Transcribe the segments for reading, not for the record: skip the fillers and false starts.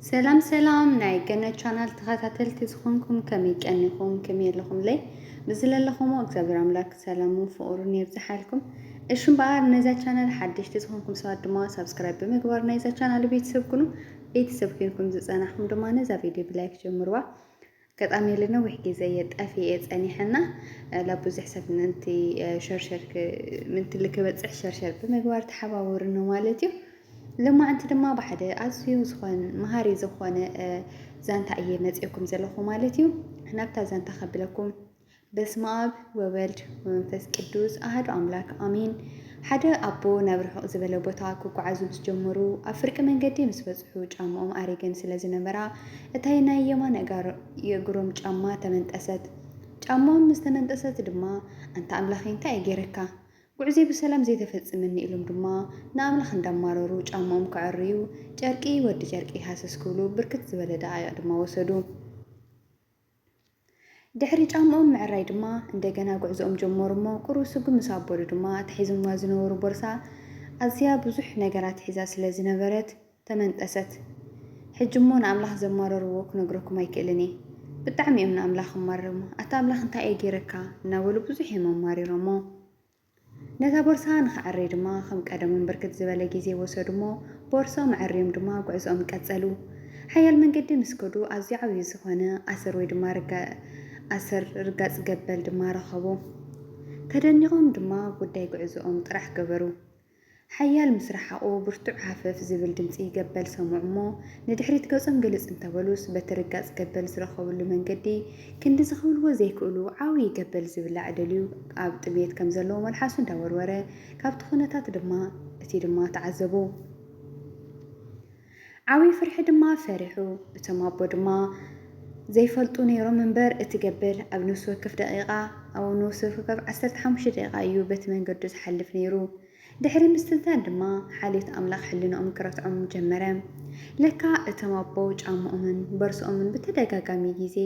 سلام سلام نايقنا channel تخاتلتي زخونكم كم يقنيكم كم يلخم لي بزل لكم واكزابر عملاك سلام وفقرون يبزح حالكم اشون بقى نزا channel حدش تزخونكم سواد دما سبسكرايب بمقبار نزا channel بيتسبكنكم زيزانحكم دما نزا فيديو بلايك جمروا كتامي لنا وحكي زيت افي اني حنا لابوز حساب ان انتي شرشر من تلك بتصح شرشر بمقبار تحباورنا مالتي لما أنت دما بحد أزيو زخون مهاري زخون زانتا أيه مزيكم زلخو مالتيو إحنا بتا زانتا خبلكم بسم آب وولد ومنفس قدوس أحد أملاك آمين حدا أبو نبرحو زبالو بوتاكو كعزو بسجمرو أفرق من قدي مسبسحو جامعهم أريقن سلازي نبرا اتاينا يما نقار يقروم جامع تمنت أسد جامعهم مستمنت أسد دما أنت أملاخين تا يجيركا وعزي بسلام زي تفصمني إلهم دما ناملخ ندمارو ጫማም كعريو ጨርቂ ወዲ ጨርቂ ሃሰስኩሉ ብርክት ዝበለ ዳያ ድማ ወሰዱ ድሕሪ ጫማም ምዕራይ ድማ እንደገና ጉዕዞኦም ጀመሩሞ ቁሩስ ግን ሳቦሉ ድማ ተሒዝምዋ ዝነበሩ ቦርሳ ኣዝያ ብዙሕ ነገራት ሒዛ ስለ ዝነበረት ተመንጠሰት ሕጅሞ ንኣምላኽ ዘማረርዎ ክነግረኩም ኣይክእልኒ ብጣዕሚ እዮም ንኣምላኽ ማረሙ ኣታ ኣምላኽ እንታይ እዩ ጌረካ እናበሉ ብዙሕ የመማሪሮሞ ነታ ቦርሳ ንኽዓሪ ድማ ከም ቀደምን ብርክት ዝበለ ጊዜ ወሰዱሞ ቦርሳው معريم ድማ ጉዕዞኦም ቀጸሉ ሓያል መንገዲ ምስከዱ ኣዝዩ ዓብዪ ዝኾነ ኣሰር ወይ ድማ ኣሰር ርጋጽ ገበል ድማ ረኸቡ ተደኒቖም ድማ ጉዳይ ጉዕዞኦም ጥራሕ ገበሩ ሓያል ምስራሓኡ ብርቱዕ ሃፈፍ ዝብል ድምፂ ገበል ሰሙዕሞ ንድሕሪት ገጾም ግልጽ እንተበሉስ በትርጋጽ ገበል ዝረኸቡሉ መንገዲ ክንዲ ዝኽብልዎ ዘይክእሉ ዓብዪ ገበል ዝብላዕ ደልዩ ኣብ ጥሜት ከም ዘለዎ መልሓሱ እንዳወርወረ ካብቲ ኩነታት ድማ እቲ ድማ ተዓዘቡ ዓብዪ ፍርሒ ድማ ፈሪሑ እቶም ኣቦ ድማ ዘይፈልጡ ነይሮም እምበር እቲ ገበል ኣብ ነፍሲ ወከፍ ደቂቓ ኣብ ነፍሲ ወከፍ 15 ደቂቓ እዩ በቲ መንገዱ ዝሓልፍ ነይሩ ድሕሪ ምስትንታን ድማ ሓሊት ኣምላኽ ሕልንኦም ክረትዖም ጀመረ ለካ እቶም ኣቦ ጫምኦምን ቦርሶኦምን ብተደጋጋሚ ጊዜ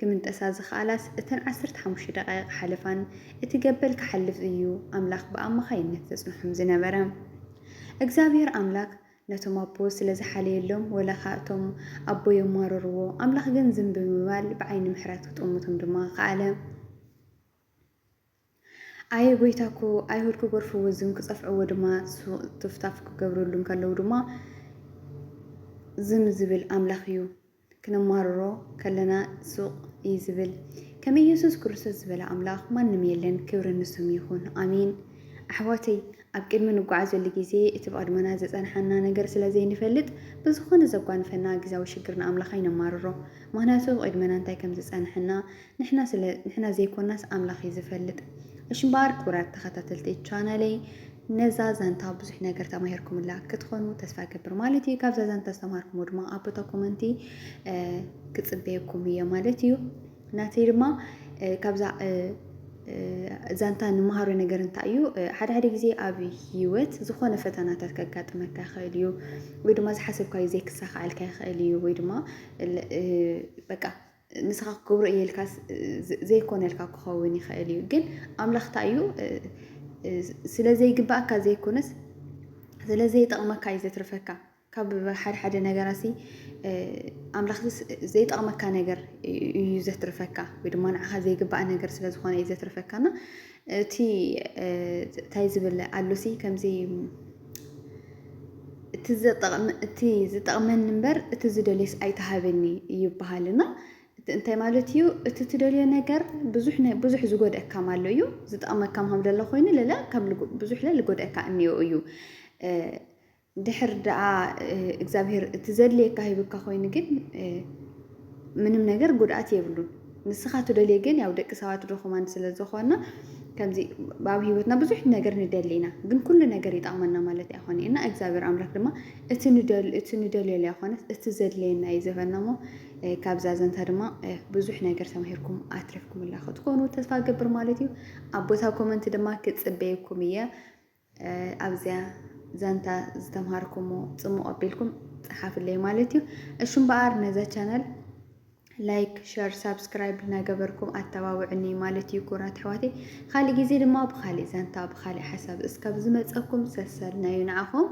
ክምንጠሳ ዝኽኣላስ እተን 15 ደቂቓ ሓልፋን እቲ ገበል ክሓልፍ እዩ ኣምላኽ ብኣማኻይነት ዘጽንሖም ዝነበረ እግዚአብሔር ኣምላኽ ነቶም ኣቦ ስለ ዝሓለየሎም ወላኻ እቶም ኣቦ የማረርዎ ኣምላኽ ግን ዝም ብምባል ብዓይኒ ምሕረት ክጥምቶም ድማ ከኣለ ኣየ ጎይታኮ ኣይሁድ ክጎርፍዎ ዝም ክጸፍዕዎ ድማ ትፍታፍ ክገብሩሉን ከለው ድማ ዝም ዝብል ኣምላኽ እዩ ክነማርሮ ከለና ሱቕ እዩ ዝብል ከም ኢየሱስ ክርስቶስ ዝበለ ኣምላኽ ማንም የለን ክብሪ ንስም ይኹን ኣሚን ኣሕዋተይ ኣብ ቅድሚ ንጓዓዘሉ ጊዜ እቲ ብቅድመና ዘጸንሐና ነገር ስለ ዘይንፈልጥ ብዝኾነ ዘጓንፈና ግዛዊ ሽግርና ኣምላኽ ይነማርሮ ምክንያቱ ብቅድመና እንታይ ከም ዝጸንሐና ንሕና ዘይኮናስ ኣምላኽ እዩ ዝፈልጥ እሽምባር ክቡራት ተኸታተልቲ ቻናለይ ነዛ ዛንታ ብዙሕ ነገር ተማሂርኩምላ ክትኾኑ ተስፋ ገብር ማለት እዩ ካብዛ ዛንታ ዝተማሃርኩሞ ድማ ኣብ ቦታ ኮመንቲ ክጽበየኩም እየ ማለት እዩ ናተይ ድማ ካብዛ ዛንታ ንመሃሮ ነገር እንታይ እዩ ሓደ ጊዜ ኣብ ህይወት ዝኾነ ፈተናታት ከጋጥመካ ይኽእል እዩ ወይ ድማ ዝሓሰብካዮ ዘይክሳኻዓልካ ይኽእል እዩ ወይ ድማ በቃ ንስኻ ክገብሮ እየልካስ ዘይኮነልካ ክኸውን ይኽእል እዩ ግን ኣምላኽ እንታይ እዩ ስለዘይግባእካ ዘይኮነስ ስለዘይጠቕመካ እዩ ዘትርፈካ ካብ ሓደ ነገራሲ ኣምላኽ ዘይጠቕመካ ነገር እዩ ዘትርፈካ ወይ ድማ ንዓኻ ዘይግባእ ነገር ስለ ዝኾነ እዩ ዘትርፈካና እቲ እንታይ ዝብል ኣሎሲ ከምዚ እቲ ዝጠቕመኒ እምበር እቲ ዝደልዮስ ኣይተሃበኒ ይበሃልና እንታይ ማለት እዩ እቲ ትደልዮ ነገር ብዙሕ ዝጎድአካ ኣሎ እዩ ዝጠቕመካ ከም ዘሎ ኮይኑ ለለ ካብ ብዙሕ ዝጎድአካ እንዮ እዩ ድሕር ደኣ እግዚአብሔር እቲ ዘድልየካ ሂብካ ኮይኑ ግን ምንም ነገር ጉድኣት የብሉን ንስኻ ትደልየ ግን ያው ደቂ ሰባት ድኹማን ስለ ዝኾና ከምዚ ኣብ ሂወትና ብዙሕ ነገር ንደሊና ግን ኩሉ ነገር ይጠቕመና ማለት ኣይኮነና እግዚአብሔር ኣምላኽ ድማ እቲ ንደልዮ ኣይኮነስ እቲ ዘድልየና እዩ ዘፈናሞ ካብዛ ዛንታ ድማ ብዙሕ ነገር ተማሂርኩም ኣትረፍኩምላ ክትኮኑ ተስፋ ገብር ማለት እዩ ኣብ ቦታ ኮመንት ድማ ክጽበየኩም እየ ኣብዚያ ዛንታ ዝተምሃርኩሞ ጽሙቕ ኣቢልኩም ጽሓፍለይ ማለት እዩ እሹም በኣር ነዛ ቻናል ላይክ ሼር ሰብስክራይብ ናገበርኩም ኣተባብዕኒ ማለት እዩ ኩራት ሕዋቴ ካሊ ጊዜ ድማ ብኻሊ ዛንታ ብኻሊ ሓሳብ እስካብ ዝመጸኩም ሰሰልናዩ ንዓኹም